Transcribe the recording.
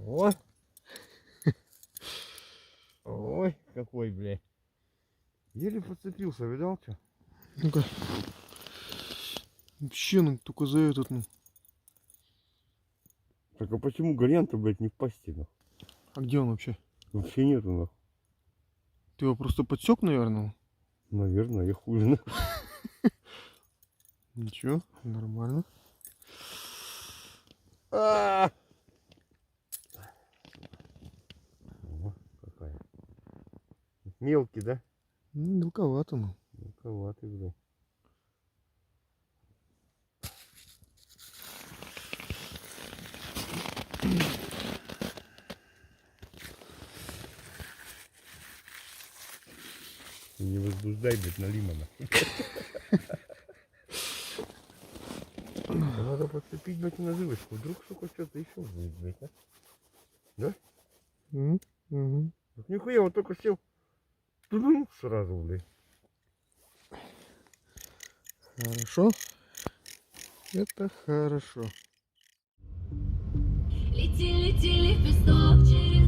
О! Ой, какой, бля. Еле подцепился, видал что? Ну-ка. Вообще, ну, только за этот, ну. Так а почему горян-то, блядь, не в пасти, нахуй? А где он вообще? Вообще нету, нахуй. Ты его просто подсек, наверное? Наверное, я хуй знаю. Ничего, нормально. О, какая. Мелкий, да? Мелковато, ну. Мелковатый, блядь. Не возбуждай, блядь, налимана. Надо подцепить, блядь, наживочку. Вдруг, сука, что-то еще будет, блядь, а? Да? Угу. Вот нихуя, вот только сел. Тудум, сразу, блядь. Хорошо. Это хорошо. Лети, лети, лепесток через